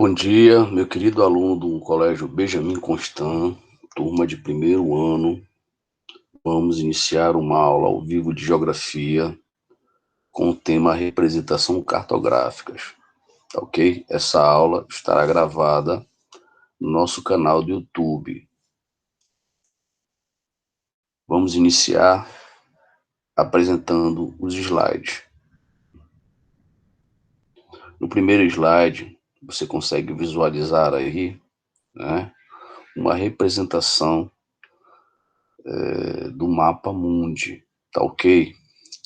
Bom dia, meu querido aluno do Colégio Benjamin Constant, turma de primeiro ano. Vamos iniciar uma aula ao vivo de Geografia com o tema Representação Cartográficas, tá ok? Essa aula estará gravada no nosso canal do YouTube. Vamos iniciar apresentando os slides. No primeiro slide, você consegue visualizar aí, né, uma representação do mapa mundi, tá ok?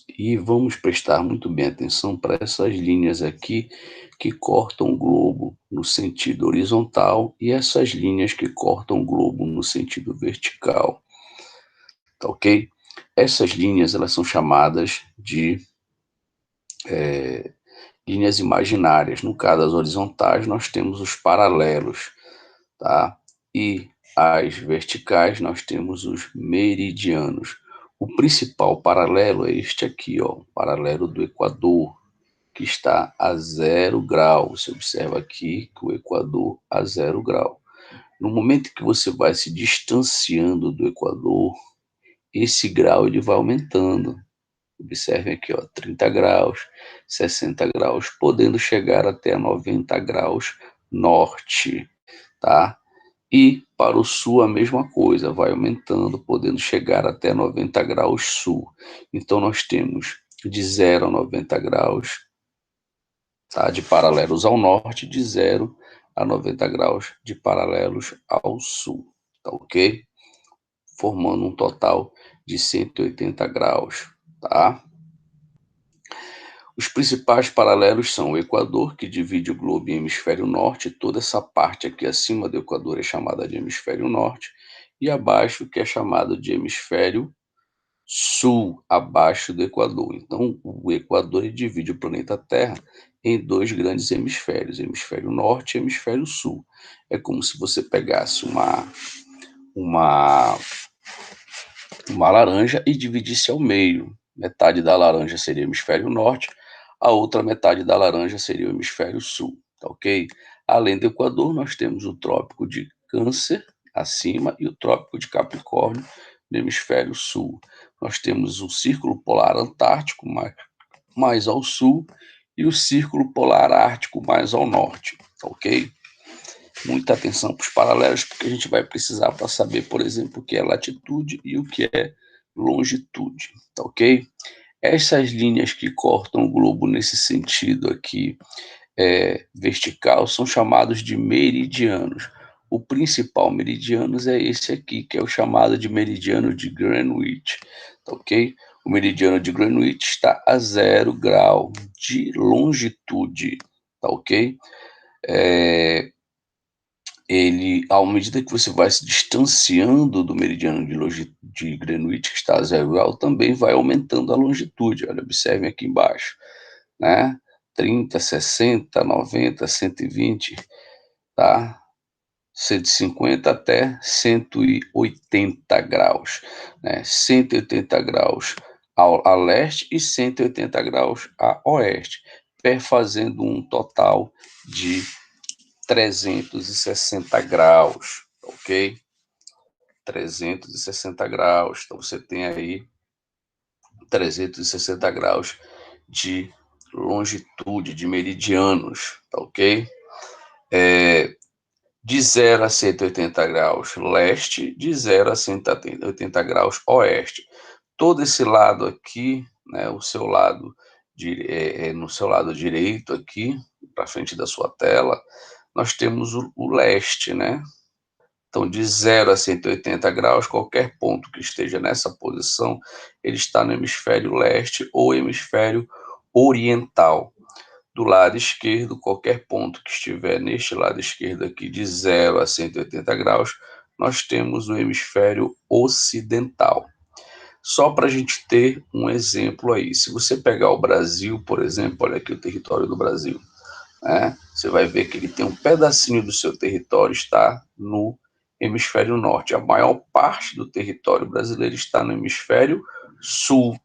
E vamos prestar muito bem atenção para essas linhas aqui que cortam o globo no sentido horizontal e essas linhas que cortam o globo no sentido vertical, tá ok? Essas linhas, elas são chamadas de linhas imaginárias. No caso das horizontais, nós temos os paralelos, tá? E as verticais, nós temos os meridianos. O principal paralelo é este aqui, ó, o paralelo do Equador, que está a 0 grau. Você observa aqui que o Equador a 0 grau. No momento que você vai se distanciando do Equador, esse grau ele vai aumentando. Observem aqui, ó, 30 graus, 60 graus, podendo chegar até 90 graus norte, tá? E para o sul a mesma coisa, vai aumentando, podendo chegar até 90 graus sul. Então nós temos de 0 a 90 graus, tá, de paralelos ao norte, de 0 a 90 graus de paralelos ao sul, tá ok? Formando um total de 180 graus, tá? Os principais paralelos são o Equador, que divide o globo em hemisfério norte, toda essa parte aqui acima do Equador é chamada de hemisfério norte, e abaixo, que é chamado de hemisfério sul, abaixo do Equador. Então, o Equador divide o planeta Terra em dois grandes hemisférios, hemisfério norte e hemisfério sul. É como se você pegasse uma laranja e dividisse ao meio. Metade da laranja seria o hemisfério norte, a outra metade da laranja seria o hemisfério sul, tá ok? Além do Equador, nós temos o Trópico de Câncer acima e o Trópico de Capricórnio no hemisfério sul. Nós temos o Círculo Polar Antártico mais ao sul e o Círculo Polar Ártico mais ao norte, tá ok? Muita atenção para os paralelos, porque a gente vai precisar para saber, por exemplo, o que é latitude e o que é longitude, tá ok? Essas linhas que cortam o globo nesse sentido aqui, vertical, são chamados de meridianos. O principal meridiano é esse aqui, que é o chamado de meridiano de Greenwich, tá ok? O meridiano de Greenwich está a 0 grau de longitude, tá ok? Ele, à medida que você vai se distanciando do meridiano de Greenwich, que está a 0 grau, também vai aumentando a longitude. Olha, observem aqui embaixo, né? 30, 60, 90, 120, tá? 150 até 180 graus, né? 180 graus a leste e 180 graus a oeste, fazendo um total de 360 graus, ok? 360 graus. Então, você tem aí 360 graus de longitude, de meridianos, tá ok? De 0 a 180 graus leste, de 0 a 180 graus oeste. Todo esse lado aqui, né, o seu lado, no seu lado direito aqui, para frente da sua tela, nós temos o leste, né? Então, de 0 a 180 graus, qualquer ponto que esteja nessa posição, ele está no hemisfério leste ou hemisfério oriental. Do lado esquerdo, qualquer ponto que estiver neste lado esquerdo aqui, de 0 a 180 graus, nós temos o hemisfério ocidental. Só para a gente ter um exemplo aí, se você pegar o Brasil, por exemplo, olha aqui o território do Brasil, né? Você vai ver que ele tem um pedacinho do seu território está no hemisfério norte. A maior parte do território brasileiro está no hemisfério sul.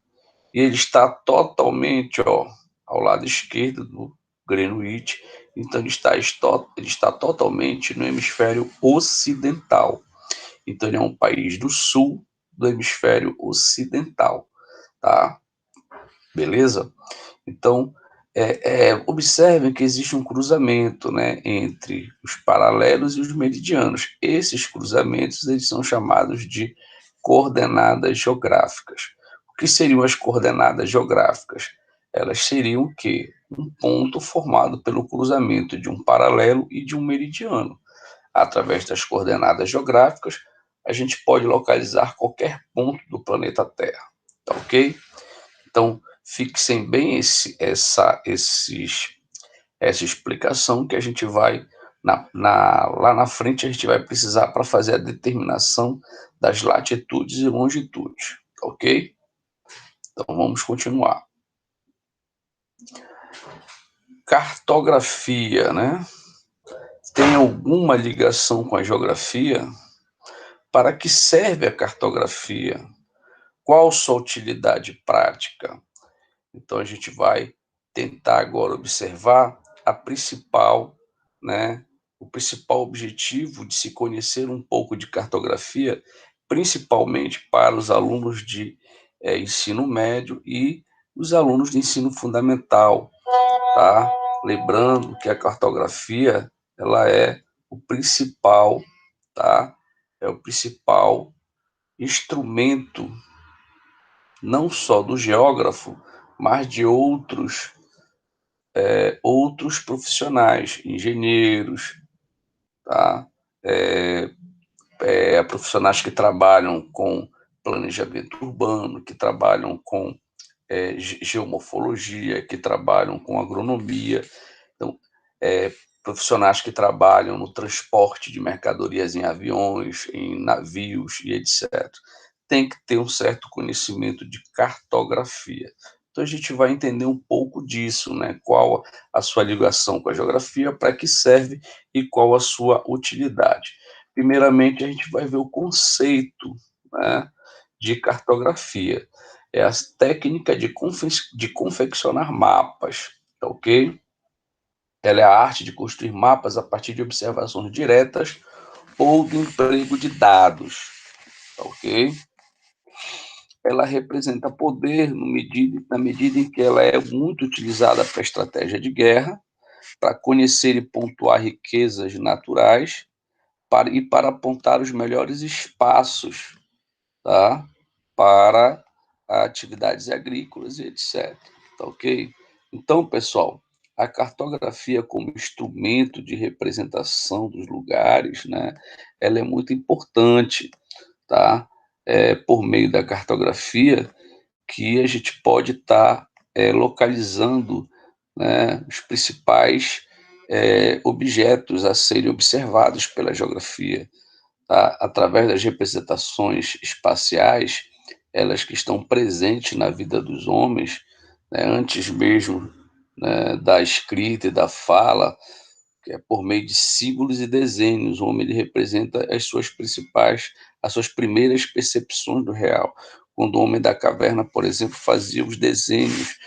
E ele está totalmente, ó, ao lado esquerdo do Greenwich Então ele está totalmente no hemisfério ocidental. Então ele é um país do sul do hemisfério ocidental, tá? Beleza? Então, observem que existe um cruzamento, né, entre os paralelos e os meridianos. Esses cruzamentos eles são chamados de coordenadas geográficas. O que seriam as coordenadas geográficas? Elas seriam o quê? Um ponto formado pelo cruzamento de um paralelo e de um meridiano. Através das coordenadas geográficas, a gente pode localizar qualquer ponto do planeta Terra. Tá ok? Então, fixem bem essa explicação que a gente vai, lá na frente, a gente vai precisar para fazer a determinação das latitudes e longitudes, ok? Então, vamos continuar. Cartografia, né? Tem alguma ligação com a geografia? Para que serve a cartografia? Qual sua utilidade prática? Então, a gente vai tentar agora observar a principal, né, o principal objetivo de se conhecer um pouco de cartografia, principalmente para os alunos de ensino médio e os alunos de ensino fundamental, tá? Lembrando que a cartografia, ela é o principal, tá? É o principal instrumento não só do geógrafo, mas de outros profissionais, engenheiros, tá? Profissionais que trabalham com planejamento urbano, que trabalham com geomorfologia, que trabalham com agronomia. Então, profissionais que trabalham no transporte de mercadorias em aviões, em navios e etc. Tem que ter um certo conhecimento de cartografia. Então, a gente vai entender um pouco disso, né? Qual a sua ligação com a geografia, para que serve e qual a sua utilidade. Primeiramente, a gente vai ver o conceito, né, de cartografia. É a técnica de confeccionar mapas, tá ok? Ela é a arte de construir mapas a partir de observações diretas ou do emprego de dados, tá ok? Ela representa poder na medida em que ela é muito utilizada para estratégia de guerra, para conhecer e pontuar riquezas naturais para apontar os melhores espaços, tá? Para atividades agrícolas e etc. Tá ok? Então, pessoal, a cartografia como instrumento de representação dos lugares, né, ela é muito importante, tá? Por meio da cartografia que a gente pode estar localizando, né, os principais objetos a serem observados pela geografia, tá? Através das representações espaciais, elas que estão presentes na vida dos homens, né, antes mesmo, né, da escrita e da fala, que é por meio de símbolos e desenhos, o homem ele representa as suas primeiras percepções do real. Quando o homem da caverna, por exemplo, fazia os desenhos,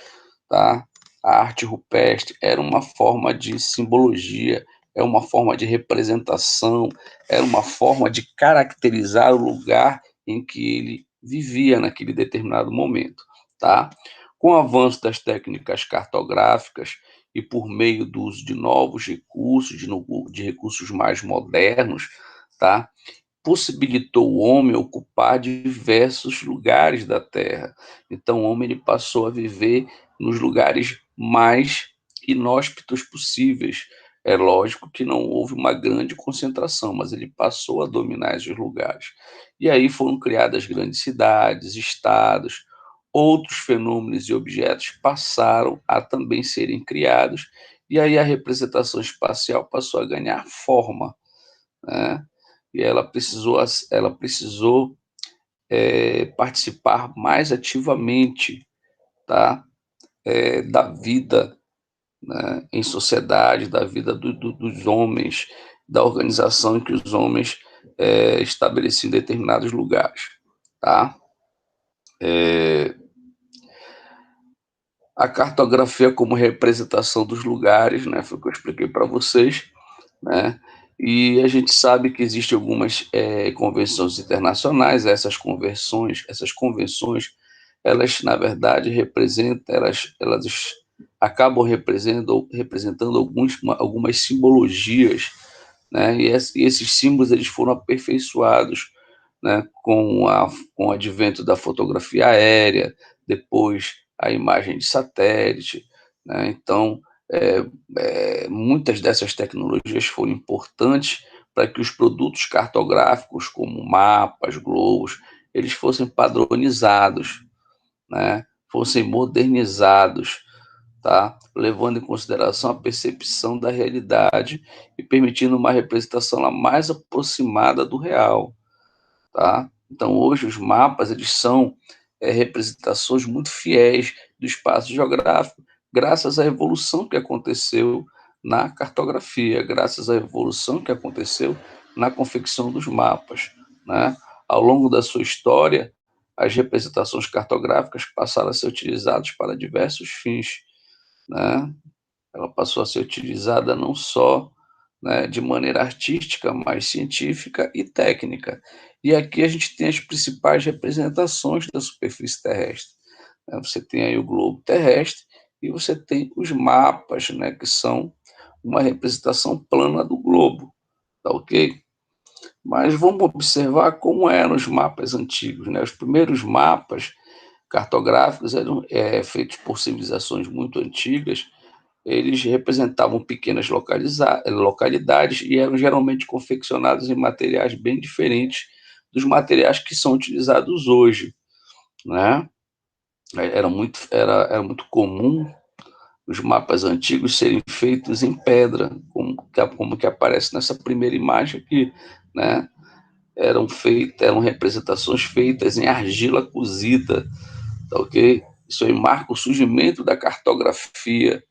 tá? A arte rupestre era uma forma de simbologia, é uma forma de representação, era uma forma de caracterizar o lugar em que ele vivia naquele determinado momento, tá? Com o avanço das técnicas cartográficas e por meio do uso de novos recursos, de recursos mais modernos, tá? Possibilitou o homem ocupar diversos lugares da Terra. Então, o homem ele passou a viver nos lugares mais inóspitos possíveis. É lógico que não houve uma grande concentração, mas ele passou a dominar esses lugares. E aí foram criadas grandes cidades, estados, outros fenômenos e objetos passaram a também serem criados, e aí a representação espacial passou a ganhar forma, né? E ela precisou participar mais ativamente, tá? Da vida, né, em sociedade, da vida dos homens, da organização em que os homens estabeleciam em determinados lugares, tá? É, A cartografia como representação dos lugares, né, foi o que eu expliquei para vocês, né, e a gente sabe que existem algumas, convenções internacionais, essas convenções, elas na verdade representam, elas acabam representando algumas simbologias, né, e esses símbolos eles foram aperfeiçoados, né, com o advento da fotografia aérea, depois a imagem de satélite, né, então, muitas dessas tecnologias foram importantes para que os produtos cartográficos, como mapas, globos, eles fossem padronizados, né, fossem modernizados, tá? Levando em consideração a percepção da realidade e permitindo uma representação lá mais aproximada do real, tá? Então hoje os mapas eles são representações muito fiéis do espaço geográfico, graças à evolução que aconteceu na cartografia, graças à evolução que aconteceu na confecção dos mapas, né? Ao longo da sua história, as representações cartográficas passaram a ser utilizadas para diversos fins, né? Ela passou a ser utilizada não só, né, de maneira artística, mas científica e técnica. E aqui a gente tem as principais representações da superfície terrestre, né? Você tem aí o globo terrestre e você tem os mapas, né, que são uma representação plana do globo, tá ok? Mas vamos observar como eram os mapas antigos, né? Os primeiros mapas cartográficos eram feitos por civilizações muito antigas. Eles representavam pequenas localidades e eram geralmente confeccionados em materiais bem diferentes dos materiais que são utilizados hoje, né? Era muito comum os mapas antigos serem feitos em pedra, como que aparece nessa primeira imagem aqui, né? Eram representações feitas em argila cozida, tá ok? Isso aí marca o surgimento da cartografia,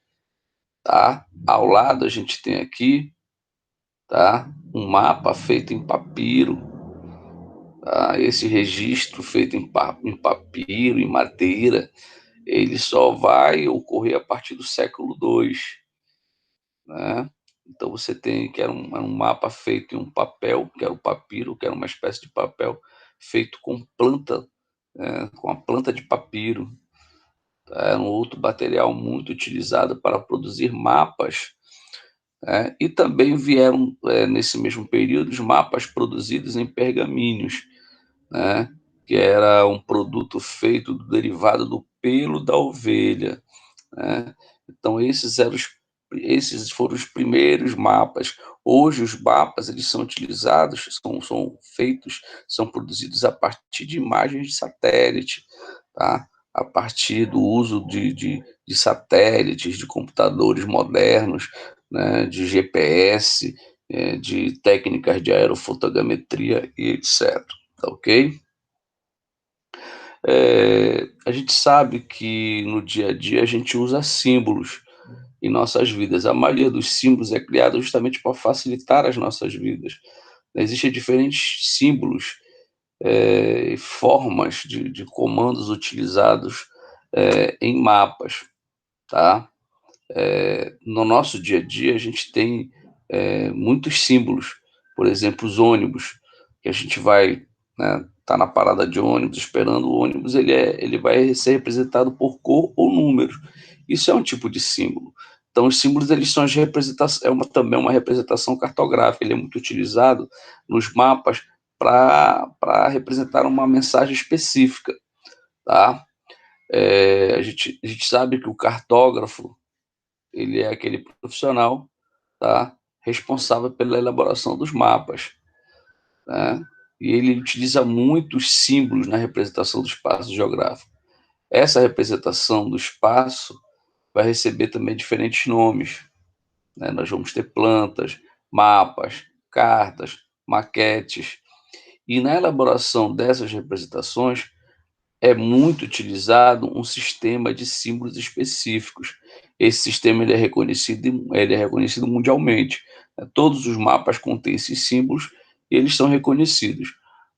tá? Ao lado a gente tem aqui, tá? Um mapa feito em papiro, tá? Esse registro feito em papiro, em madeira, ele só vai ocorrer a partir do século II, né? Então você tem que era um mapa feito em um papel, que era o papiro, que era uma espécie de papel feito com planta, né? Com a planta de papiro, tá? Era um outro material muito utilizado para produzir mapas, né? E também vieram, nesse mesmo período, os mapas produzidos em pergaminhos, né? Que era um produto feito do derivado do pelo da ovelha, né? Então esses foram os primeiros mapas. Hoje os mapas eles são utilizados, são feitos, são produzidos a partir de imagens de satélite, tá? A partir do uso de satélites, de computadores modernos, né? De GPS, de técnicas de aerofotogrametria e etc. Tá ok? A gente sabe que no dia a dia a gente usa símbolos em nossas vidas. A maioria dos símbolos é criada justamente para facilitar as nossas vidas. Existem diferentes símbolos, e formas de comandos utilizados em mapas, tá? No nosso dia a dia, a gente tem muitos símbolos, por exemplo, os ônibus, que a gente vai, né, tá na parada de ônibus, esperando o ônibus, ele vai ser representado por cor ou número. Isso é um tipo de símbolo. Então, os símbolos, eles são também uma representação cartográfica, ele é muito utilizado nos mapas para representar uma mensagem específica, tá? A gente sabe que o cartógrafo, ele é aquele profissional, tá, responsável pela elaboração dos mapas, né? E ele utiliza muitos símbolos na representação do espaço geográfico. Essa representação do espaço vai receber também diferentes nomes, né? Nós vamos ter plantas, mapas, cartas, maquetes. E na elaboração dessas representações, é muito utilizado um sistema de símbolos específicos. Esse sistema ele é reconhecido mundialmente, né? Todos os mapas contêm esses símbolos e eles são reconhecidos.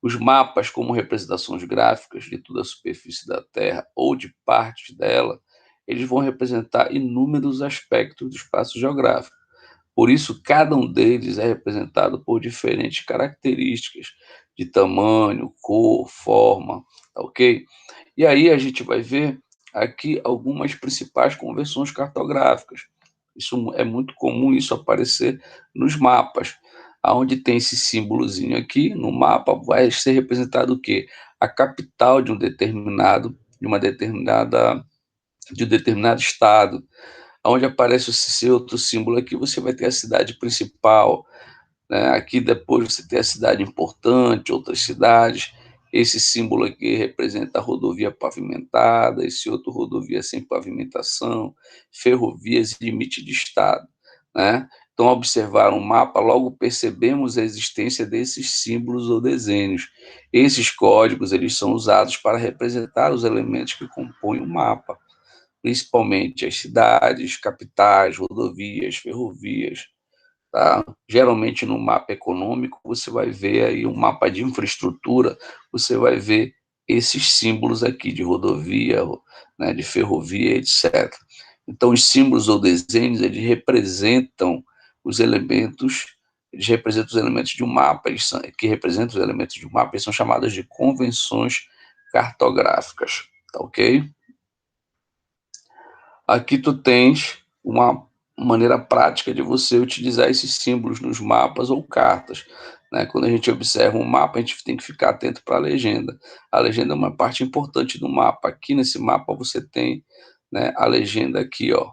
Os mapas, como representações gráficas de toda a superfície da Terra ou de partes dela, eles vão representar inúmeros aspectos do espaço geográfico. Por isso, cada um deles é representado por diferentes características de tamanho, cor, forma, tá ok? E aí a gente vai ver aqui algumas principais convenções cartográficas. Isso é muito comum isso aparecer nos mapas. Aonde tem esse símbolozinho aqui no mapa, vai ser representado o quê? A capital de um determinado estado. Onde aparece esse outro símbolo aqui, você vai ter a cidade principal, né? Aqui depois você tem a cidade importante, outras cidades. Esse símbolo aqui representa a rodovia pavimentada, esse outro rodovia sem pavimentação, ferrovias e limite de estado, né? Então, ao observar um mapa, logo percebemos a existência desses símbolos ou desenhos. Esses códigos, eles são usados para representar os elementos que compõem o mapa, principalmente as cidades, capitais, rodovias, ferrovias, tá? Geralmente no mapa econômico você vai ver aí um mapa de infraestrutura, você vai ver esses símbolos aqui de rodovia, né, de ferrovia, etc. Então os símbolos ou desenhos, eles representam os elementos de um mapa, que representam os elementos de um mapa, eles são chamados de convenções cartográficas, tá ok? Aqui tu tens uma maneira prática de você utilizar esses símbolos nos mapas ou cartas, né? Quando a gente observa um mapa, a gente tem que ficar atento para a legenda. A legenda é uma parte importante do mapa. Aqui nesse mapa você tem, né, a legenda aqui, ó.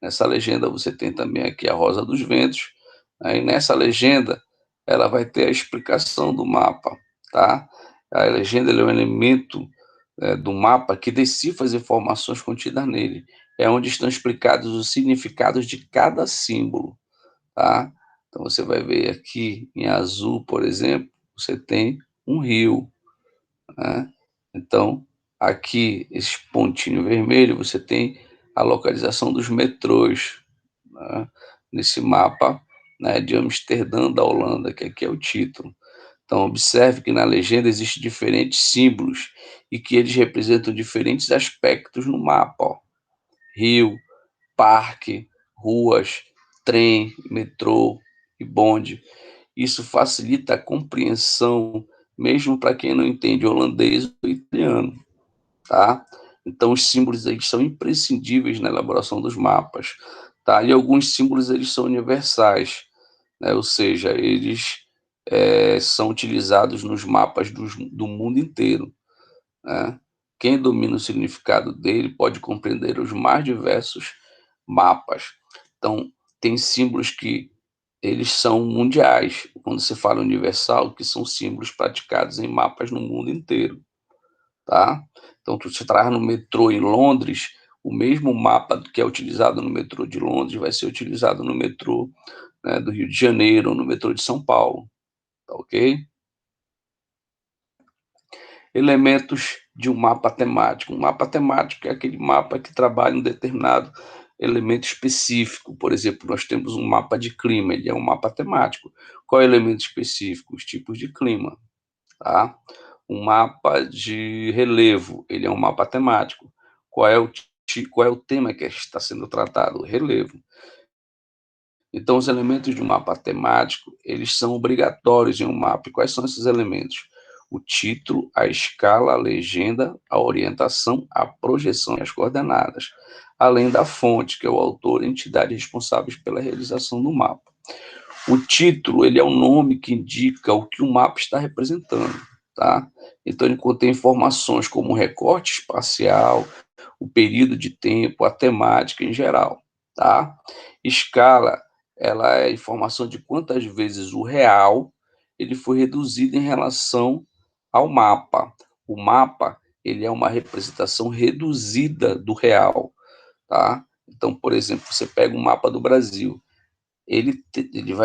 Nessa legenda você tem também aqui a Rosa dos Ventos. Aí nessa legenda ela vai ter a explicação do mapa, tá? A legenda é um elemento do mapa que decifra as informações contidas nele. É onde estão explicados os significados de cada símbolo, tá? Então você vai ver aqui em azul, por exemplo, você tem um rio, né? Então, aqui, esse pontinho vermelho, você tem a localização dos metrôs, né? Nesse mapa, né, de Amsterdã, da Holanda, que aqui é o título. Então, observe que na legenda existem diferentes símbolos e que eles representam diferentes aspectos no mapa. Ó. Rio, parque, ruas, trem, metrô e bonde. Isso facilita a compreensão, mesmo para quem não entende holandês ou italiano, tá? Então, os símbolos eles são imprescindíveis na elaboração dos mapas, tá? E alguns símbolos eles são universais, né? Ou seja, eles são utilizados nos mapas do mundo inteiro, né? Quem domina o significado dele pode compreender os mais diversos mapas. Então, tem símbolos que eles são mundiais. Quando se fala universal, que são símbolos praticados em mapas no mundo inteiro, tá? Então, tu se traz no metrô em Londres, o mesmo mapa que é utilizado no metrô de Londres vai ser utilizado no metrô, né, do Rio de Janeiro, no metrô de São Paulo, tá ok? Elementos de um mapa temático. Um mapa temático é aquele mapa que trabalha um determinado elemento específico. Por exemplo, nós temos um mapa de clima, ele é um mapa temático. Qual é o elemento específico? Os tipos de clima, tá? Um mapa de relevo, ele é um mapa temático. Qual é o tema que está sendo tratado? O relevo. Então, os elementos de um mapa temático, eles são obrigatórios em um mapa. E quais são esses elementos? O título, a escala, a legenda, a orientação, a projeção e as coordenadas, além da fonte, que é o autor e entidade responsáveis pela realização do mapa. O título, ele é o nome que indica o que o mapa está representando, tá? Então, ele contém informações como o recorte espacial, o período de tempo, a temática em geral, tá? Escala, ela é a informação de quantas vezes o real ele foi reduzido em relação ao mapa. O mapa, ele é uma representação reduzida do real, tá? Então, por exemplo, você pega um mapa do Brasil,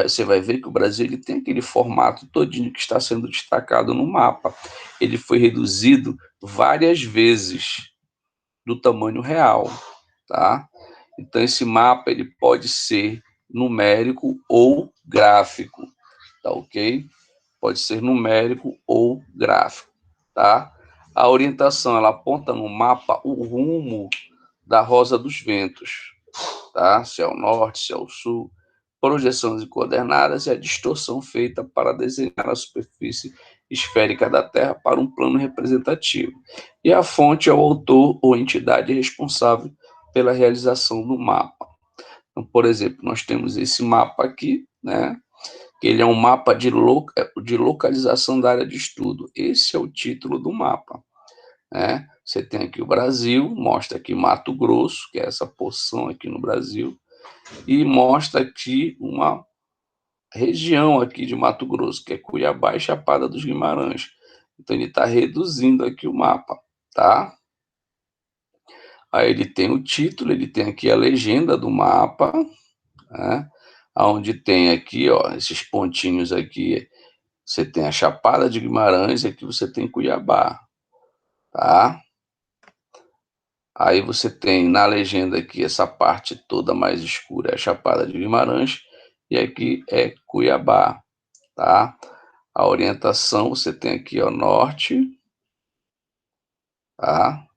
você vai ver que o Brasil ele tem aquele formato todinho que está sendo destacado no mapa. Ele foi reduzido várias vezes do tamanho real, tá? Então esse mapa ele pode ser numérico ou gráfico, tá ok? Pode ser numérico ou gráfico, tá? A orientação ela aponta no mapa o rumo, da rosa dos ventos, tá? Se é o norte, se é o sul, projeções e coordenadas e a distorção feita para desenhar a superfície esférica da Terra para um plano representativo. E a fonte é o autor ou entidade responsável pela realização do mapa. Então, por exemplo, nós temos esse mapa aqui, né? Que ele é um mapa de localização da área de estudo. Esse é o título do mapa, né? Você tem aqui o Brasil, mostra aqui Mato Grosso, que é essa porção aqui no Brasil, e mostra aqui uma região aqui de Mato Grosso, que é Cuiabá e Chapada dos Guimarães. Então ele está reduzindo aqui o mapa, tá? Aí ele tem o título, ele tem aqui a legenda do mapa, né? Onde tem aqui, ó, esses pontinhos aqui, você tem a Chapada de Guimarães e aqui você tem Cuiabá, tá? Aí você tem na legenda aqui essa parte toda mais escura, é a Chapada de Guimarães, e aqui é Cuiabá, tá? A orientação você tem aqui, ó, norte, tá?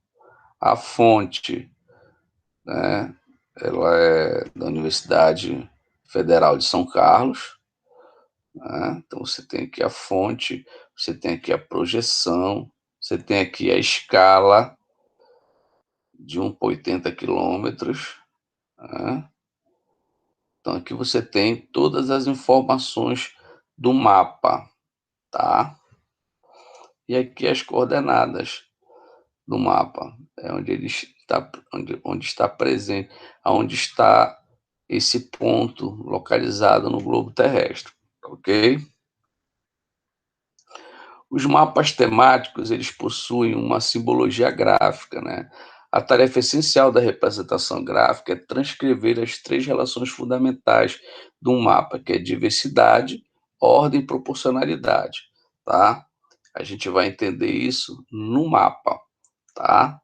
A fonte, né? Ela é da Universidade Federal de São Carlos, né? Então você tem aqui a fonte, você tem aqui a projeção, você tem aqui a escala de 1 para 80 quilômetros, né? Então aqui você tem todas as informações do mapa, tá? E aqui as coordenadas do mapa, é onde ele está, onde está presente, aonde está esse ponto localizado no globo terrestre, ok? Os mapas temáticos, eles possuem uma simbologia gráfica, né? A tarefa essencial da representação gráfica é transcrever as três relações fundamentais de um mapa, que é diversidade, ordem e proporcionalidade, tá? A gente vai entender isso no mapa, tá?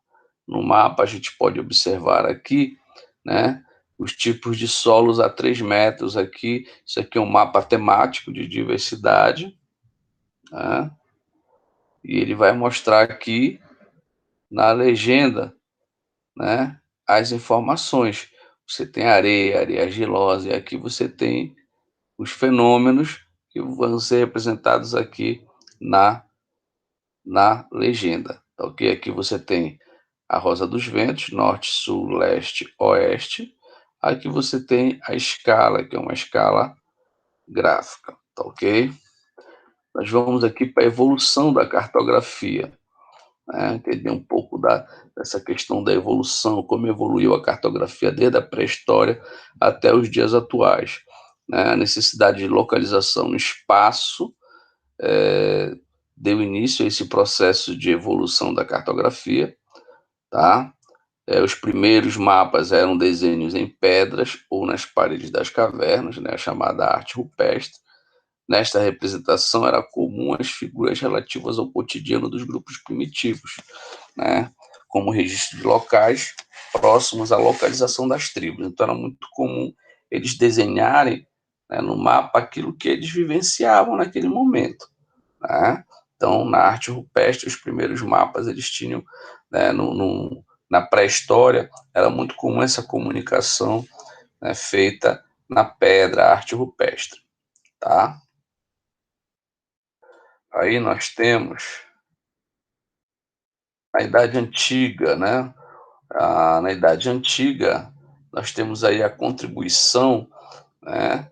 No mapa a gente pode observar aqui, né, os tipos de solos a 3 metros aqui. Isso aqui é um mapa temático de diversidade, né? E ele vai mostrar aqui na legenda, né, as informações. Você tem areia, areia argilosa, e aqui você tem os fenômenos que vão ser representados aqui na legenda, tá ok? Aqui você tem a rosa dos ventos, norte, sul, leste, oeste. Aqui você tem a escala, que é uma escala gráfica, tá ok? Nós vamos aqui para a evolução da cartografia, né? Entender um pouco dessa questão da evolução, como evoluiu a cartografia desde a pré-história até os dias atuais, né? A necessidade de localização no espaço deu início a esse processo de evolução da cartografia, tá? Os primeiros mapas eram desenhos em pedras ou nas paredes das cavernas, né, a chamada arte rupestre. Nesta representação era comum as figuras relativas ao cotidiano dos grupos primitivos, né, como registro de locais próximos à localização das tribos. Então era muito comum eles desenharem, né, no mapa aquilo que eles vivenciavam naquele momento, né? Então, na arte rupestre, os primeiros mapas eles tinham, né, na pré-história, era muito comum essa comunicação, né, feita na pedra, arte rupestre, tá? Aí nós temos a Idade Antiga, né? Na Idade Antiga, nós temos aí a contribuição, né,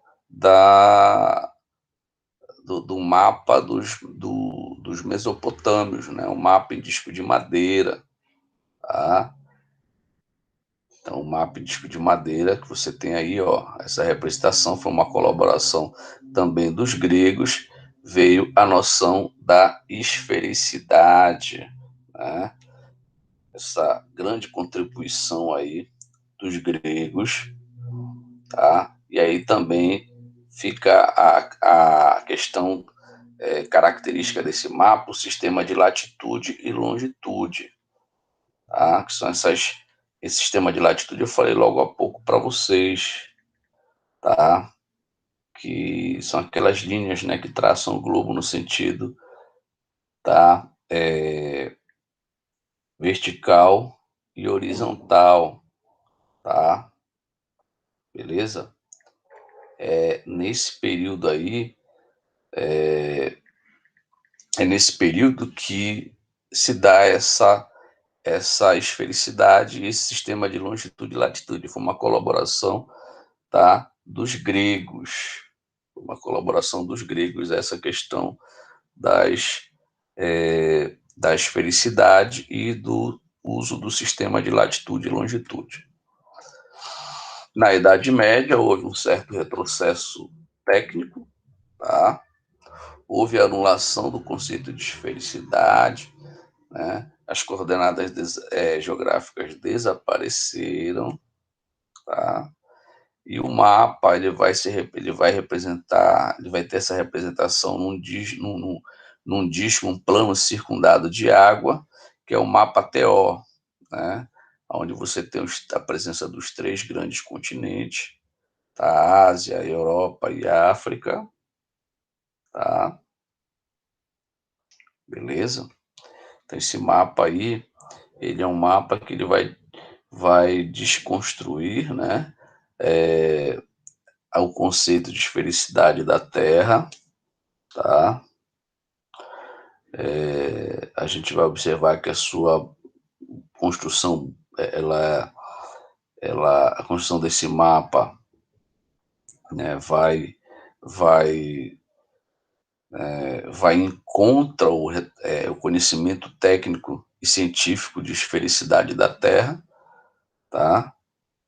do mapa dos mesopotâmios, né? O mapa em disco de madeira, tá? Então, o mapa em disco de madeira que você tem aí, ó, essa representação foi uma colaboração também dos gregos, veio a noção da esfericidade, né? Essa grande contribuição aí dos gregos, tá? E aí também fica a questão característica desse mapa, o sistema de latitude e longitude, tá? Que são esse sistema de latitude eu falei logo há pouco para vocês, tá? Que são aquelas linhas, né, que traçam o globo no sentido, tá? Vertical e horizontal, tá? Beleza? Nesse período aí, é nesse período que se dá essa esfericidade, esse sistema de longitude e latitude. Foi uma colaboração, tá, dos gregos, uma colaboração dos gregos, essa questão da esfericidade e do uso do sistema de latitude e longitude. Na Idade Média, houve um certo retrocesso técnico, tá? Houve anulação do conceito de esfericidade, né? As coordenadas geográficas desapareceram, tá? E o mapa ele vai representar, ele vai ter essa representação num disco, um plano circundado de água, que é o mapa TO, né? Onde você tem a presença dos três grandes continentes, tá? A Ásia, a Europa e a África, tá? Beleza? Então esse mapa aí, ele é um mapa que ele vai desconstruir, né? É, o conceito de esfericidade da Terra, tá? A gente vai observar que a sua construção, a construção desse mapa, né, vai, vai em contra o conhecimento técnico e científico de esfericidade da Terra, tá?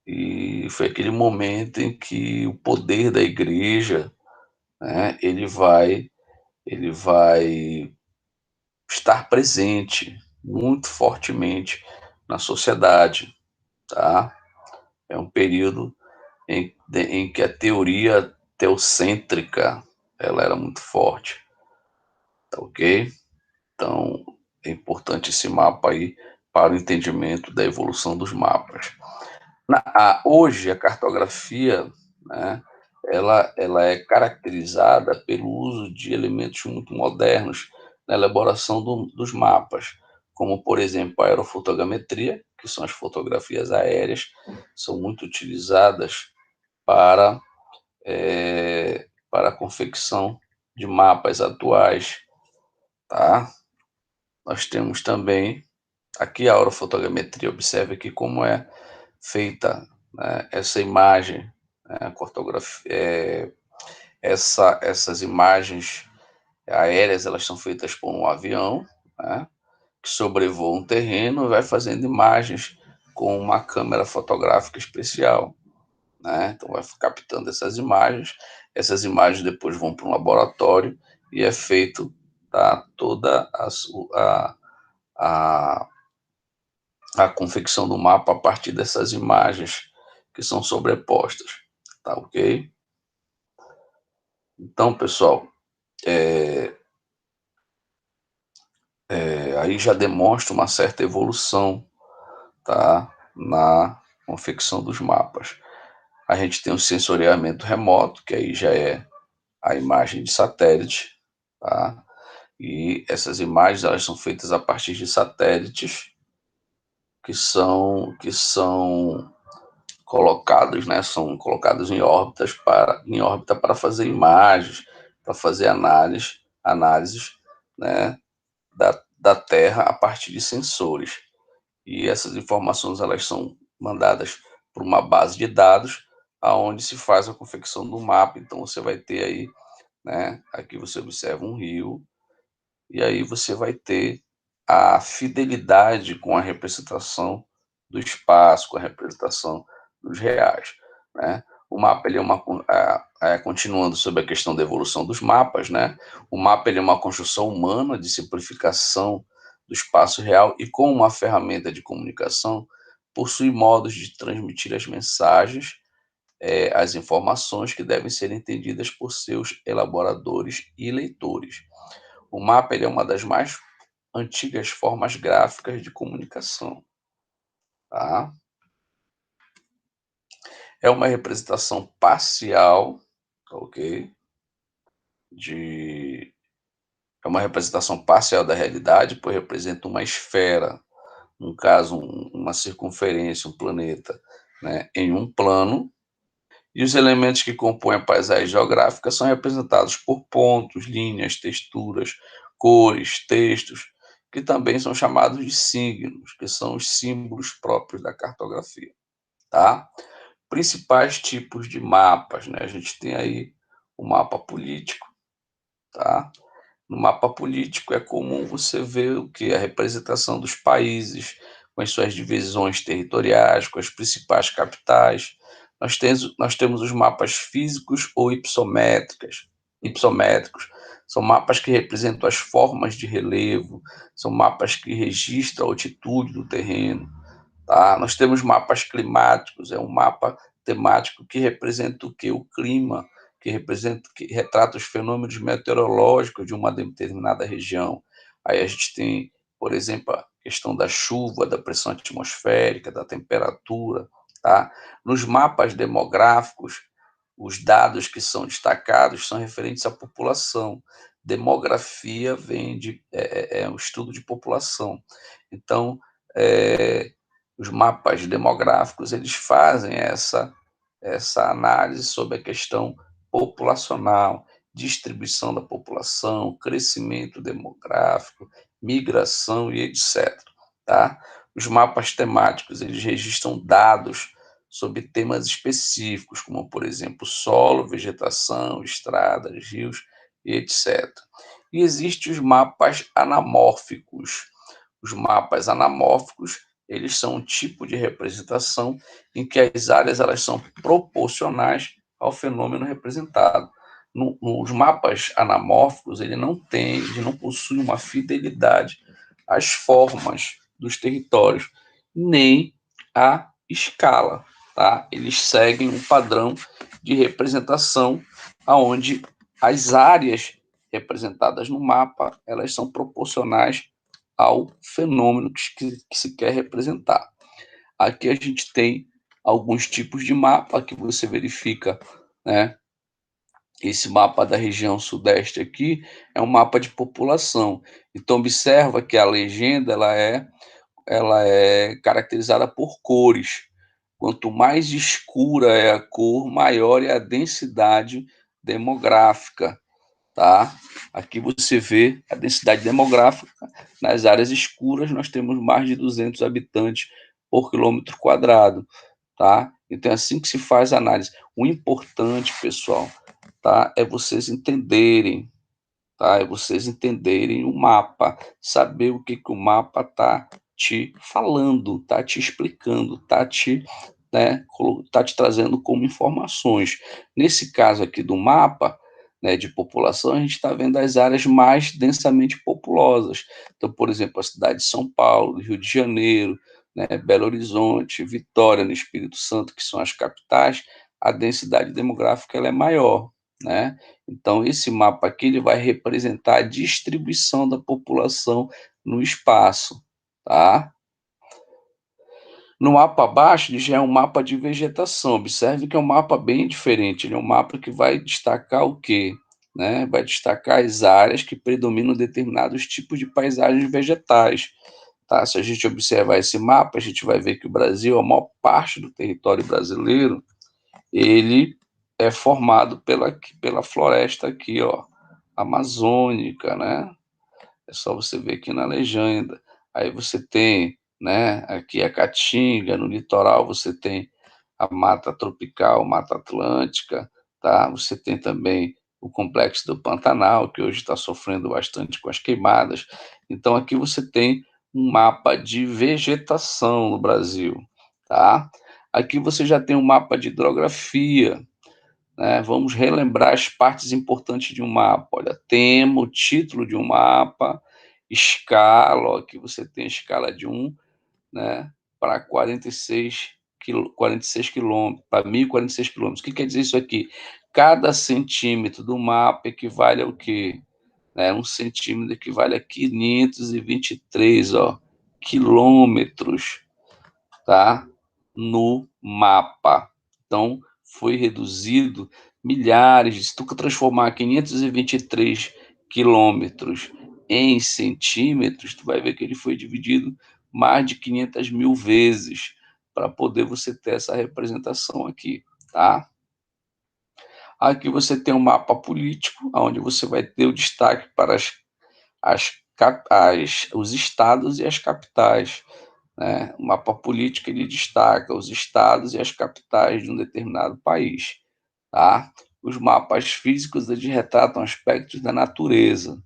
E foi aquele momento em que o poder da igreja, né, ele vai estar presente muito fortemente na sociedade, tá? É um período em que a teoria teocêntrica ela era muito forte, tá ok? Então é importante esse mapa aí para o entendimento da evolução dos mapas. Hoje a cartografia, né, ela é caracterizada pelo uso de elementos muito modernos na elaboração dos mapas, como por exemplo a aerofotogrametria, que são as fotografias aéreas, são muito utilizadas para para a confecção de mapas atuais, tá? Nós temos também aqui a aerofotogrametria. Observe aqui como é feita, né, essa imagem, né, a cartografia, essas imagens aéreas, elas são feitas por um avião, né, que sobrevoa um terreno e vai fazendo imagens com uma câmera fotográfica especial, né? Então vai captando essas imagens depois vão para um laboratório e é feito, tá, toda a, a confecção do mapa a partir dessas imagens que são sobrepostas, tá ok? Então, pessoal, aí já demonstra uma certa evolução, tá, na confecção dos mapas. A gente tem o sensoriamento remoto, que aí já é a imagem de satélite, tá? E essas imagens elas são feitas a partir de satélites que são colocados, né? São colocados em órbita para fazer imagens, para fazer análises, né? Da Terra a partir de sensores. E essas informações elas são mandadas para uma base de dados, aonde se faz a confecção do mapa. Então você vai ter aí, né? Aqui você observa um rio, e aí você vai ter a fidelidade com a representação do espaço, com a representação dos reais, né? O mapa ele é continuando sobre a questão da evolução dos mapas, né? O mapa ele é uma construção humana de simplificação do espaço real e com uma ferramenta de comunicação possui modos de transmitir as mensagens, as informações que devem ser entendidas por seus elaboradores e leitores. O mapa ele é uma das mais antigas formas gráficas de comunicação, tá? É uma representação parcial, ok? De, é uma representação parcial da realidade, pois representa uma esfera, no caso, uma circunferência, um planeta, né, em um plano, e os elementos que compõem a paisagem geográfica são representados por pontos, linhas, texturas, cores, textos, que também são chamados de signos, que são os símbolos próprios da cartografia, tá? Principais tipos de mapas, né? A gente tem aí o mapa político, tá? No mapa político é comum você ver o que? A representação dos países, com as suas divisões territoriais, com as principais capitais. Nós temos os mapas físicos ou ipsométricos. São mapas que representam as formas de relevo, são mapas que registram a altitude do terreno. Tá? Nós temos mapas climáticos, é um mapa temático que representa o quê? O clima, que retrata os fenômenos meteorológicos de uma determinada região. Aí a gente tem, por exemplo, a questão da chuva, da pressão atmosférica, da temperatura. Tá? Nos mapas demográficos, os dados que são destacados são referentes à população. Demografia vem de um estudo de população. Então, é, os mapas demográficos eles fazem essa análise sobre a questão populacional, distribuição da população, crescimento demográfico, migração e etc. Tá? Os mapas temáticos eles registram dados sobre temas específicos, como, por exemplo, solo, vegetação, estradas, rios e etc. E existem os mapas anamórficos. Os mapas anamórficos eles são um tipo de representação em que as áreas elas são proporcionais ao fenômeno representado. Nos mapas anamórficos, ele não possui uma fidelidade às formas dos territórios, nem à escala. Tá? Eles seguem um padrão de representação onde as áreas representadas no mapa elas são proporcionais ao fenômeno que se quer representar. Aqui a gente tem alguns tipos de mapa que você verifica, né? Esse mapa da região sudeste aqui é um mapa de população. Então observa que a legenda ela é caracterizada por cores. Quanto mais escura é a cor, maior é a densidade demográfica. Tá? Aqui você vê a densidade demográfica. Nas áreas escuras, nós temos mais de 200 habitantes por quilômetro quadrado. Tá? Então, é assim que se faz a análise. O importante, pessoal, tá? É vocês entenderem, tá? É vocês entenderem o mapa, saber o que o mapa está te falando, está te explicando, tá te trazendo como informações. Nesse caso aqui do mapa, né, de população, a gente está vendo as áreas mais densamente populosas. Então, por exemplo, a cidade de São Paulo, Rio de Janeiro, né, Belo Horizonte, Vitória, no Espírito Santo, que são as capitais, a densidade demográfica ela é maior, né? Então, esse mapa aqui ele vai representar a distribuição da população no espaço, tá? No mapa abaixo, ele já é um mapa de vegetação. Observe que é um mapa bem diferente. Ele é um mapa que vai destacar o quê? Né? Vai destacar as áreas que predominam determinados tipos de paisagens vegetais. Tá? Se a gente observar esse mapa, a gente vai ver que o Brasil, a maior parte do território brasileiro, ele é formado pela floresta aqui, ó, amazônica, né? É só você ver aqui na legenda. Aí você tem, né, aqui a Caatinga, no litoral você tem a Mata Tropical, Mata Atlântica, tá? Você tem também o Complexo do Pantanal, que hoje está sofrendo bastante com as queimadas. Então aqui você tem um mapa de vegetação no Brasil, tá? Aqui você já tem um mapa de hidrografia, né? Vamos relembrar as partes importantes de um mapa. Olha, tema, o título de um mapa, escala, ó, aqui você tem a escala de 1, né, para 46 quilômetros, para 1.046 quilômetros. O que quer dizer isso aqui? Cada centímetro do mapa equivale ao quê? Né, 1 centímetro equivale a 523, ó, quilômetros, tá? No mapa. Então, foi reduzido milhares. Se tu transformar 523 quilômetros em centímetros, tu vai ver que ele foi dividido mais de 500 mil vezes. para poder você ter essa representação aqui, tá? Aqui você tem um mapa político, onde você vai ter o destaque para os estados e as capitais, né? O mapa político ele destaca os estados e as capitais de um determinado país, tá? Os mapas físicos eles retratam aspectos da natureza,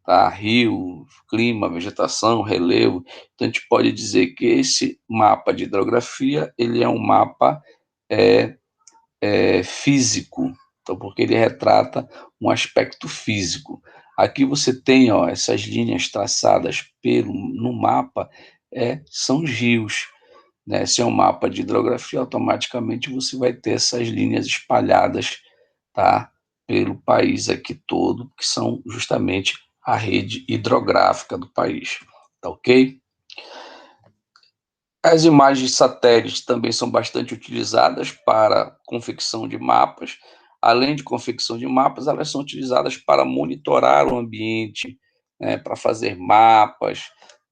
tá? Rio, clima, vegetação, relevo. Então a gente pode dizer que esse mapa de hidrografia ele é um mapa é, físico, então, porque ele retrata um aspecto físico. Aqui você tem ó, essas linhas traçadas no mapa, são os rios. Né? Se é um mapa de hidrografia, automaticamente você vai ter essas linhas espalhadas, tá? Pelo país aqui todo, que são justamente a rede hidrográfica do país. Tá ok? As imagens de satélite também são bastante utilizadas para confecção de mapas. Além de confecção de mapas, elas são utilizadas para monitorar o ambiente, né, para fazer mapas,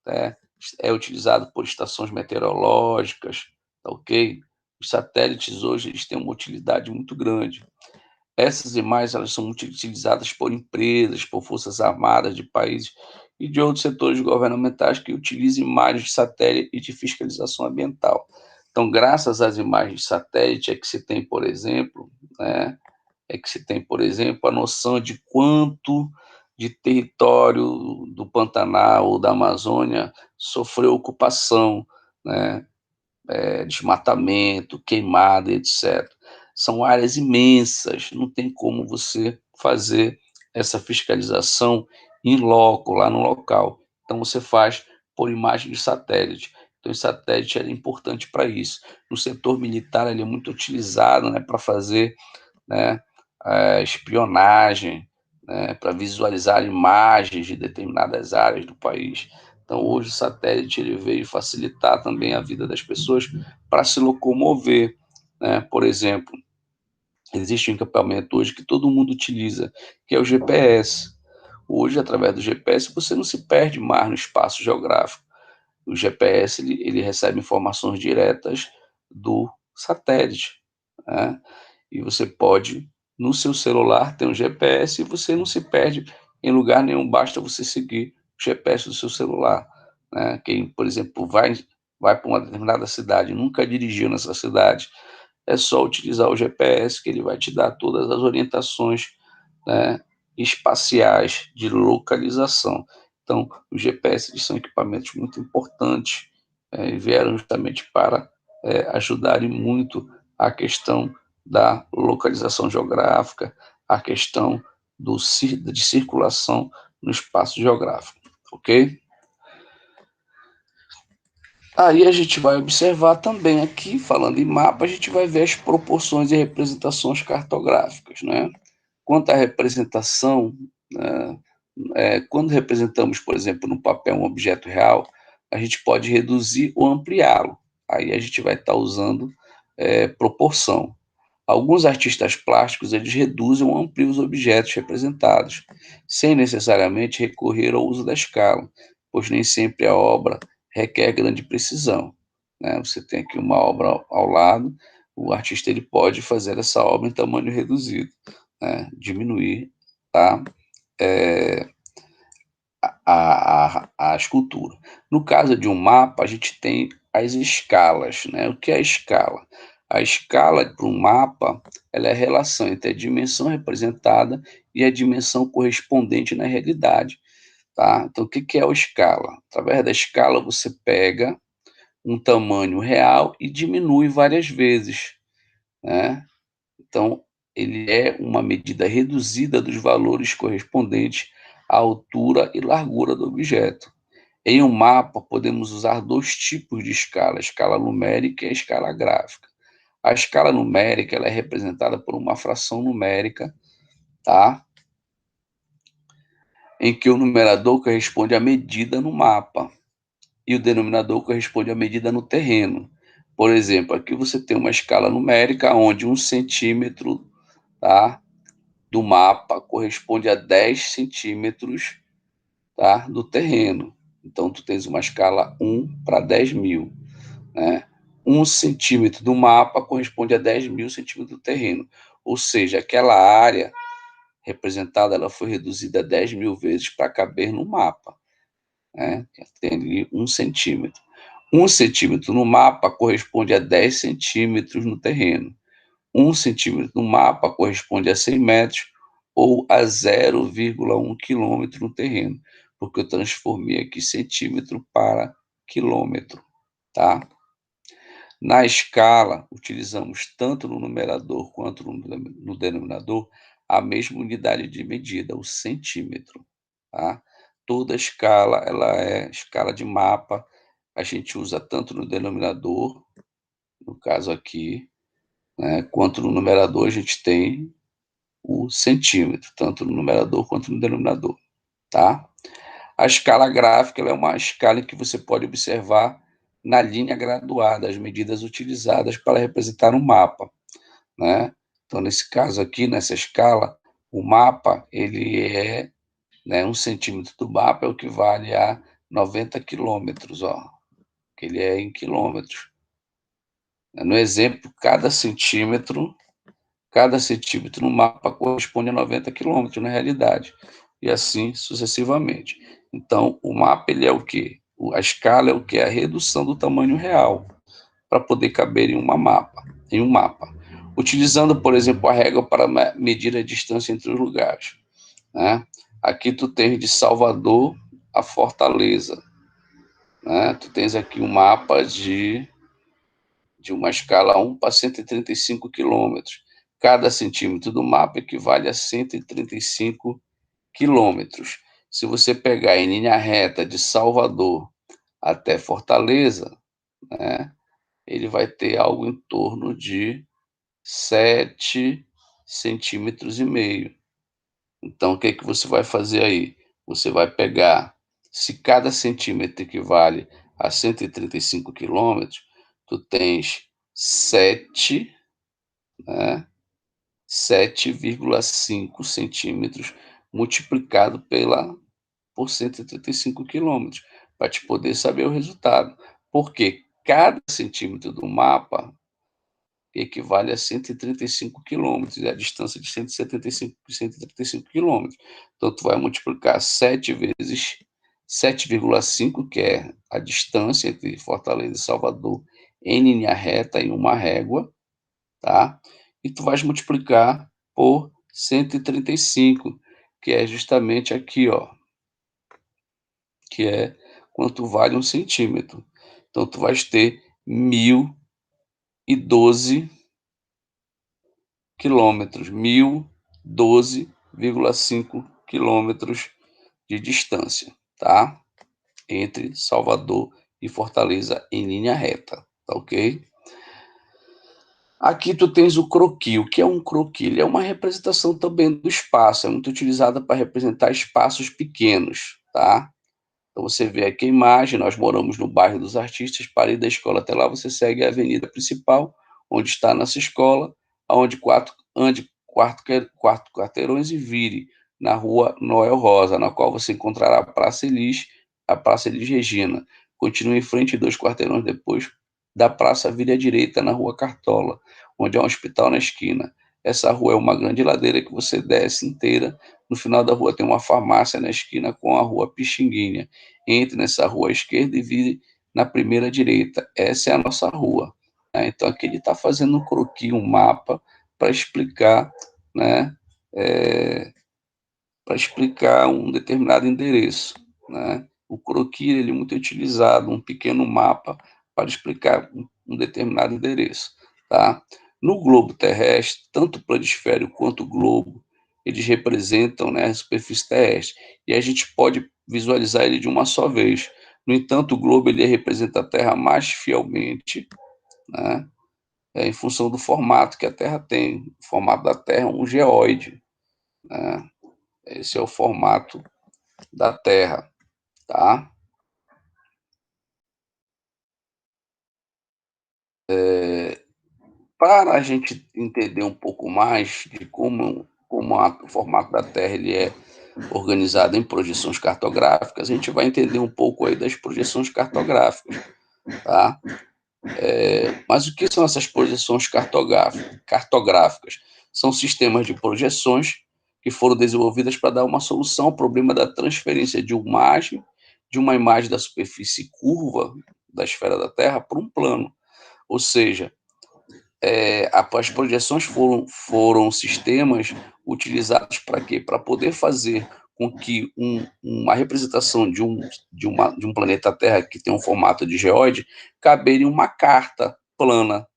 né? É utilizado por estações meteorológicas, tá ok? Os satélites hoje eles têm uma utilidade muito grande. Essas imagens elas são muito utilizadas por empresas, por forças armadas de países e de outros setores governamentais que utilizam imagens de satélite e de fiscalização ambiental. Então, graças às imagens de satélite é que se tem, por exemplo, né, a noção de quanto de território do Pantanal ou da Amazônia sofreu ocupação, né, desmatamento, queimada, etc. São áreas imensas, não tem como você fazer essa fiscalização em loco, lá no local. Então, você faz por imagem de satélite. Então, o satélite é importante para isso. No setor militar, ele é muito utilizado, né, para fazer, né, espionagem, né, para visualizar imagens de determinadas áreas do país. Então, hoje o satélite ele veio facilitar também a vida das pessoas para se locomover, né? Por exemplo, existe um equipamento hoje que todo mundo utiliza, que é o GPS. Hoje, através do GPS, você não se perde mais no espaço geográfico. O GPS ele recebe informações diretas do satélite, né? E você pode, no seu celular, ter um GPS e você não se perde em lugar nenhum, basta você seguir o GPS do seu celular, né? Quem, por exemplo, vai para uma determinada cidade, nunca dirigiu nessa cidade, é só utilizar o GPS que ele vai te dar todas as orientações, né, espaciais de localização. Então, os GPS são equipamentos muito importantes e vieram justamente para ajudarem muito a questão da localização geográfica, a questão de circulação no espaço geográfico, ok? Aí a gente vai observar também aqui, falando em mapa, a gente vai ver as proporções e representações cartográficas, né? Quanto à representação, né, quando representamos, por exemplo, no papel um objeto real, a gente pode reduzir ou ampliá-lo. Aí a gente vai estar usando proporção. Alguns artistas plásticos eles reduzem ou ampliam os objetos representados, sem necessariamente recorrer ao uso da escala, pois nem sempre a obra requer grande precisão, né? Você tem aqui uma obra ao lado, o artista ele pode fazer essa obra em tamanho reduzido, né? Diminuir, tá? É, a escultura. No caso de um mapa, a gente tem as escalas, né? O que é a escala? A escala para um mapa ela é a relação entre a dimensão representada e a dimensão correspondente na realidade. Tá? Então, o que é a escala? Através da escala, você pega um tamanho real e diminui várias vezes, né? Então, ele é uma medida reduzida dos valores correspondentes à altura e largura do objeto. Em um mapa, podemos usar dois tipos de escala, a escala numérica e a escala gráfica. A escala numérica ela é representada por uma fração numérica, tá? Em que o numerador corresponde à medida no mapa e o denominador corresponde à medida no terreno. Por exemplo, aqui você tem uma escala numérica onde 1 centímetro, tá, do mapa corresponde a 10 centímetros, tá, do terreno. Então, tu tens uma escala 1 para 10.000, né? 1 centímetro do mapa corresponde a 10.000 centímetros do terreno. Ou seja, aquela área representada ela foi reduzida 10.000 vezes para caber no mapa. Né? Tem ali 1 centímetro. 1 centímetro no mapa corresponde a 10 centímetros no terreno. 1 centímetro no mapa corresponde a 100 metros ou a 0,1 quilômetro no terreno, porque eu transformei aqui centímetro para quilômetro, tá? Na escala, utilizamos tanto no numerador quanto no denominador a mesma unidade de medida, o centímetro, tá? Toda escala, ela é escala de mapa, a gente usa tanto no denominador, no caso aqui, né, quanto no numerador a gente tem o centímetro, tanto no numerador quanto no denominador, tá? A escala gráfica ela é uma escala em que você pode observar na linha graduada as medidas utilizadas para representar um mapa, né? Então, nesse caso aqui, nessa escala, o mapa, ele é, né, 1 centímetro do mapa é o que vale a 90 quilômetros, ó, que ele é em quilômetros. No exemplo, cada centímetro no mapa corresponde a 90 quilômetros na realidade, e assim sucessivamente. Então, o mapa ele é o quê? A escala é o que? A redução do tamanho real para poder caber em um mapa. Utilizando, por exemplo, a régua para medir a distância entre os lugares. Né? Aqui tu tens de Salvador a Fortaleza. Né? Tu tens aqui um mapa de uma escala 1 para 135 quilômetros. Cada centímetro do mapa equivale a 135 quilômetros. Se você pegar em linha reta de Salvador até Fortaleza, né, ele vai ter algo em torno de 7 centímetros e meio. Então, o que é que você vai fazer aí? Você vai pegar, se cada centímetro equivale a 135 quilômetros, tu tens 7, né, 7,5 centímetros multiplicado por 135 quilômetros, para te poder saber o resultado. Porque cada centímetro do mapa equivale a 135 quilômetros, e a distância de 135 quilômetros. Então, tu vai multiplicar 7 vezes 7,5, que é a distância entre Fortaleza e Salvador, em linha reta, em uma régua, tá? E tu vais multiplicar por 135, que é justamente aqui, ó, que é quanto vale 1 centímetro. Então, tu vais ter 1.012 quilômetros, 1.012,5 quilômetros de distância, tá? Entre Salvador e Fortaleza em linha reta, tá ok? Aqui tu tens o croquis. O que é um croquis? Ele é uma representação também do espaço, é muito utilizada para representar espaços pequenos, tá? Então você vê aqui a imagem, nós moramos no bairro dos Artistas, para ir da escola até lá você segue a avenida principal, onde está a nossa escola, onde ande quatro quarteirões e vire na rua Noel Rosa, na qual você encontrará a Praça Elis Regina. Continue em frente 2 quarteirões depois da praça, vire à direita na rua Cartola, onde há um hospital na esquina. Essa rua é uma grande ladeira que você desce inteira. No final da rua tem uma farmácia na esquina com a rua Pixinguinha. Entre nessa rua à esquerda e vire na primeira direita. Essa é a nossa rua. Né? Então aqui ele está fazendo um croquis, um mapa para explicar, né, para explicar um determinado endereço. Né? O croquis ele é muito utilizado, um pequeno mapa para explicar um determinado endereço. Tá? No globo terrestre, tanto o planisfério quanto o globo, eles representam, né, a superfície terrestre, e a gente pode visualizar ele de uma só vez. No entanto, o globo ele representa a Terra mais fielmente, né, em função do formato que a Terra tem. O formato da Terra é um geóide. Né? Esse é o formato da Terra, tá? Para a gente entender um pouco mais de como o formato da Terra ele é organizado em projeções cartográficas, a gente vai entender um pouco aí das projeções cartográficas, tá? Mas o que são essas projeções cartográficas? São sistemas de projeções que foram desenvolvidas para dar uma solução ao problema da transferência de uma imagem da superfície curva da esfera da Terra para um plano. Ou seja, as projeções foram sistemas utilizados para quê? Para poder fazer com que uma representação de um planeta Terra que tem um formato de geóide caber em uma carta plana,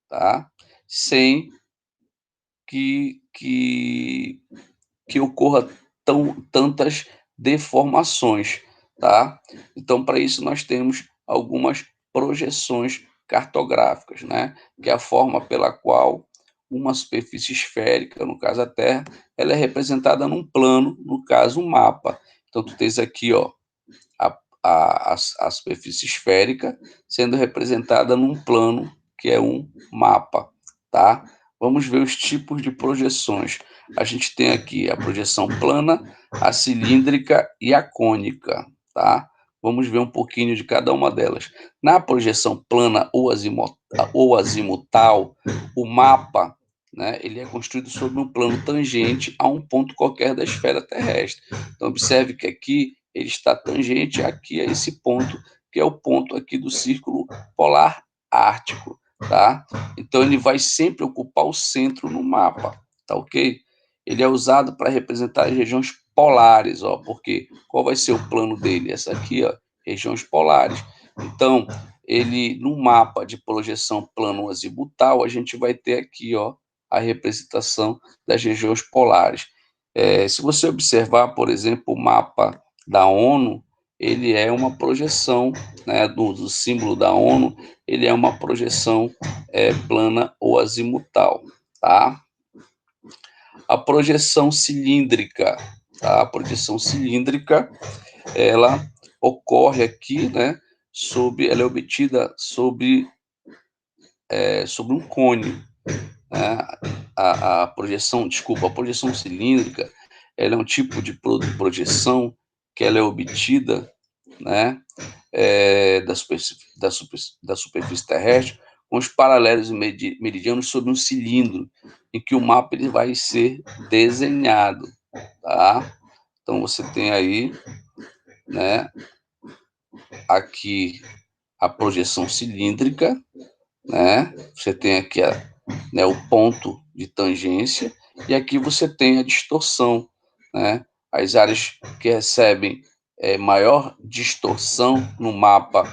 tá? Sem que ocorra tantas deformações, tá? Então, para isso, nós temos algumas projeções cartográficas, né? Que é a forma pela qual uma superfície esférica, no caso a Terra, ela é representada num plano, no caso um mapa. Então, tu tens aqui, ó, a superfície esférica sendo representada num plano que é um mapa, tá? Vamos ver os tipos de projeções. A gente tem aqui a projeção plana, a cilíndrica e a cônica, tá? Vamos ver um pouquinho de cada uma delas. Na projeção plana ou azimutal, o mapa, né, ele é construído sobre um plano tangente a um ponto qualquer da esfera terrestre. Então, observe que aqui ele está tangente aqui a esse ponto, que é o ponto aqui do círculo polar ártico, tá? Então, ele vai sempre ocupar o centro no mapa, tá ok? Ele é usado para representar as regiões polares, ó, porque qual vai ser o plano dele? Essa aqui, ó, regiões polares. Então, ele no mapa de projeção plano azimutal, a gente vai ter aqui, ó, a representação das regiões polares. Se você observar, por exemplo, o mapa da ONU, ele é uma projeção, né, do símbolo da ONU, ele é uma projeção plana ou azimutal, tá? A projeção cilíndrica, tá? A projeção cilíndrica, ela ocorre aqui, né, ela é obtida sobre um cone, né? A projeção, desculpa, a projeção cilíndrica, ela é um tipo de projeção que ela é obtida, né, da superfície terrestre com os paralelos e meridianos sobre um cilindro em que o mapa ele vai ser desenhado, tá? Então você tem aí, né, aqui a projeção cilíndrica, né? Você tem aqui né, o ponto de tangência e aqui você tem a distorção, né? As áreas que recebem maior distorção no mapa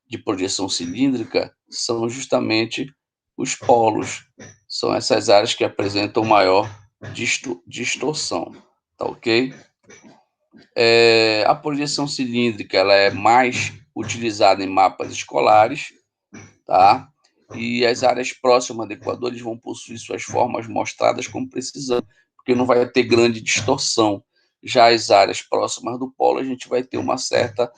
de projeção cilíndrica são justamente os polos. São essas áreas que apresentam maior distorção, tá ok? A projeção cilíndrica ela é mais utilizada em mapas escolares, tá? E as áreas próximas do Equador eles vão possuir suas formas mostradas com precisão, porque não vai ter grande distorção. Já as áreas próximas do polo, a gente vai ter uma certa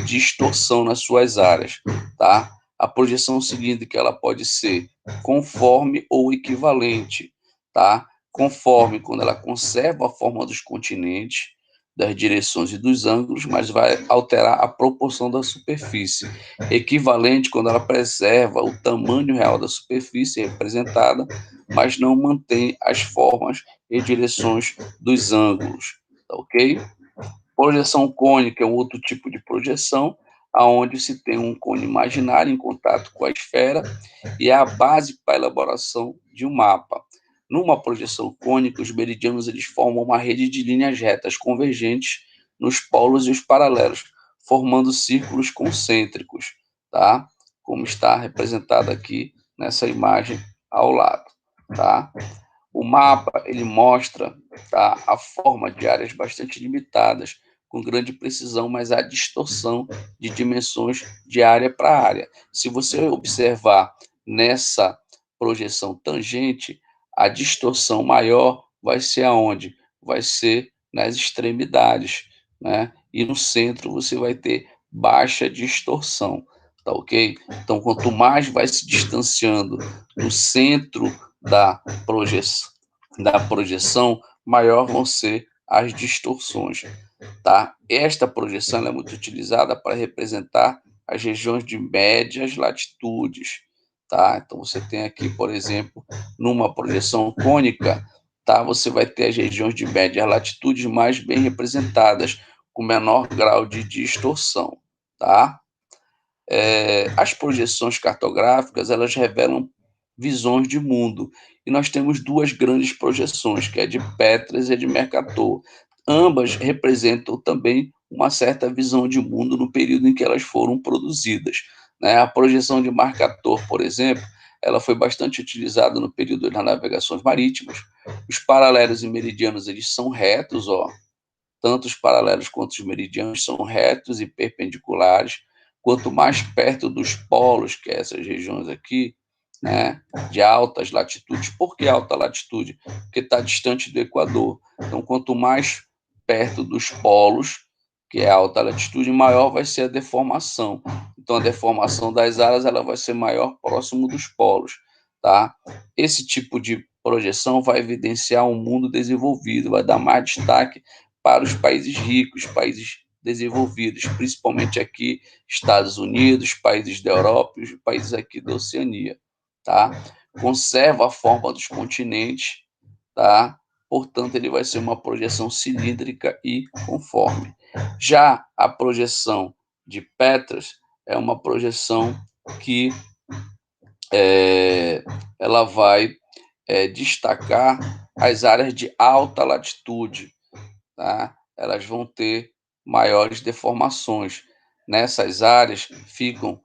distorção nas suas áreas, tá? A projeção cilíndrica ela pode ser conforme ou equivalente, tá? Conforme quando ela conserva a forma dos continentes, das direções e dos ângulos, mas vai alterar a proporção da superfície. Equivalente quando ela preserva o tamanho real da superfície representada, mas não mantém as formas e direções dos ângulos, tá ok? Projeção cônica é um outro tipo de projeção, aonde se tem um cone imaginário em contato com a esfera e é a base para a elaboração de um mapa. Numa projeção cônica, os meridianos eles formam uma rede de linhas retas convergentes nos polos e os paralelos, formando círculos concêntricos, tá? Como está representado aqui nessa imagem ao lado, tá? O mapa ele mostra, tá, a forma de áreas bastante limitadas, com grande precisão, mas há distorção de dimensões de área para área. Se você observar nessa projeção tangente, a distorção maior vai ser aonde? Vai ser nas extremidades, né? E no centro você vai ter baixa distorção, tá ok? Então, quanto mais vai se distanciando do centro da projeção, maior vão ser as distorções, tá? Esta projeção é muito utilizada para representar as regiões de médias latitudes, tá? Então, você tem aqui, por exemplo, numa projeção cônica, tá? Você vai ter as regiões de médias latitudes mais bem representadas, com menor grau de distorção, tá? As projeções cartográficas, elas revelam visões de mundo. E nós temos duas grandes projeções, que é a de Petras e a de Mercator. Ambas representam também uma certa visão de mundo no período em que elas foram produzidas, né? A projeção de Mercator, por exemplo, ela foi bastante utilizada no período das navegações marítimas. Os paralelos e meridianos, eles são retos, ó, tanto os paralelos quanto os meridianos são retos e perpendiculares. Quanto mais perto dos polos, que é essas regiões aqui, né, de altas latitudes. Por que alta latitude? Porque está distante do Equador. Então, quanto mais perto dos polos, que é alta latitude, maior vai ser a deformação. Então, a deformação das áreas ela vai ser maior próximo dos polos, tá? Esse tipo de projeção vai evidenciar um mundo desenvolvido, vai dar mais destaque para os países ricos, países desenvolvidos, principalmente aqui Estados Unidos, países da Europa e os países aqui da Oceania, tá? Conserva a forma dos continentes, tá? Portanto, ele vai ser uma projeção cilíndrica e conforme. Já a projeção de Petras é uma projeção que ela vai destacar as áreas de alta latitude, tá? Elas vão ter maiores deformações. Nessas áreas ficam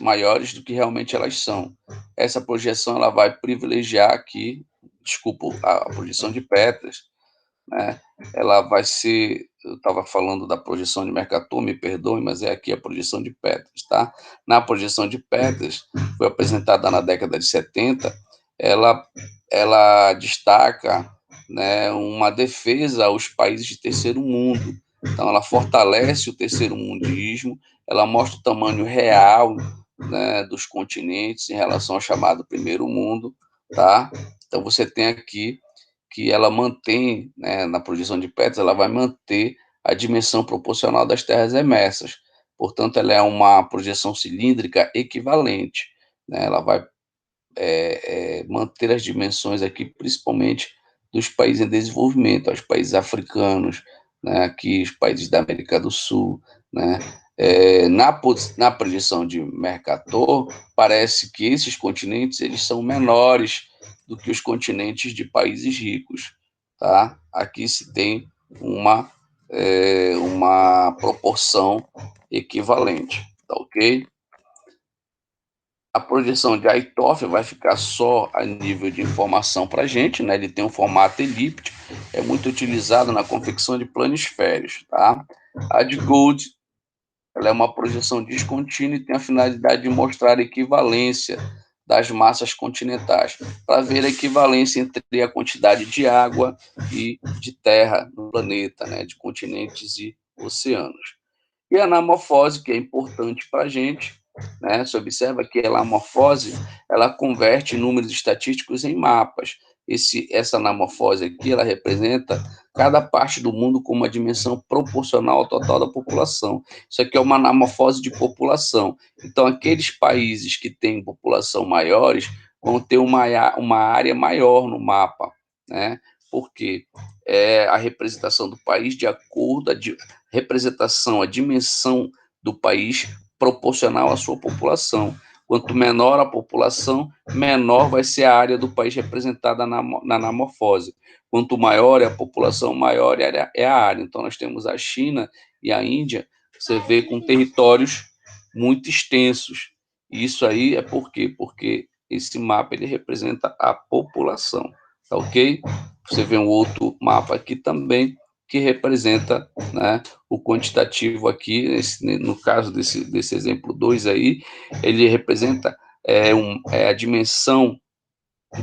maiores do que realmente elas são. Essa projeção ela vai privilegiar aqui, desculpa, a projeção de Petras, né? Ela vai ser, eu estava falando da projeção de Mercator, me perdoe, mas é aqui a projeção de Petras, tá? Na projeção de Petras, foi apresentada na década de 70, ela, ela destaca, né, uma defesa aos países de terceiro mundo. Então, ela fortalece o terceiro mundismo, ela mostra o tamanho real, né, dos continentes em relação ao chamado primeiro mundo, tá? Então, você tem aqui que ela mantém, né, na projeção de Peters, ela vai manter a dimensão proporcional das terras emersas. Portanto, ela é uma projeção cilíndrica equivalente, né? Ela vai manter as dimensões aqui, principalmente dos países em desenvolvimento, os países africanos, né, aqui os países da América do Sul, né? Na projeção de Mercator, parece que esses continentes eles são menores do que os continentes de países ricos, tá? Aqui se tem uma proporção equivalente, tá ok? A projeção de Haithoff vai ficar só a nível de informação para a gente, né? Ele tem um formato elíptico, é muito utilizado na confecção de planisférios, tá? A de Gould, ela é uma projeção descontínua e tem a finalidade de mostrar a equivalência das massas continentais, para ver a equivalência entre a quantidade de água e de terra no planeta, né? De continentes e oceanos. E a anamorfose, que é importante para a gente, né? Você observa que a anamorfose ela converte números estatísticos em mapas. Essa anamorfose aqui, ela representa cada parte do mundo com uma dimensão proporcional ao total da população. Isso aqui é uma anamorfose de população. Então, aqueles países que têm população maiores vão ter uma área maior no mapa, né? Porque é a representação do país de acordo representação, a dimensão do país proporcional à sua população. Quanto menor a população, menor vai ser a área do país representada na anamorfose. Quanto maior é a população, maior é a área. Então, nós temos a China e a Índia, você vê com territórios muito extensos. E isso aí é por quê? Porque esse mapa ele representa a população, tá ok? Você vê um outro mapa aqui também, que representa, né, o quantitativo aqui, no caso desse exemplo 2 aí, ele representa a dimensão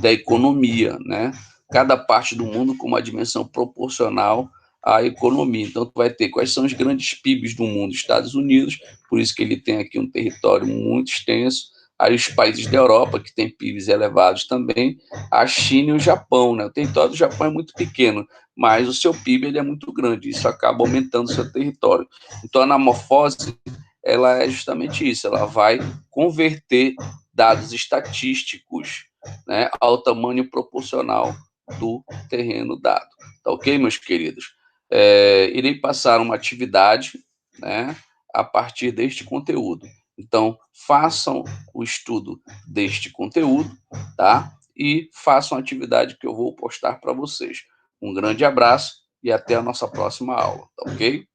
da economia, né? Cada parte do mundo com uma dimensão proporcional à economia. Então, tu vai ter quais são os grandes PIBs do mundo. Estados Unidos, por isso que ele tem aqui um território muito extenso. Aí os países da Europa, que têm PIBs elevados também. A China e o Japão, né? O território do Japão é muito pequeno, mas o seu PIB ele é muito grande. Isso acaba aumentando o seu território. Então, a anamorfose ela é justamente isso, ela vai converter dados estatísticos, né, ao tamanho proporcional do terreno dado. Tá ok, meus queridos? Irei passar uma atividade, né, a partir deste conteúdo. Então, façam o estudo deste conteúdo, tá? E façam a atividade que eu vou postar para vocês. Um grande abraço e até a nossa próxima aula, tá ok?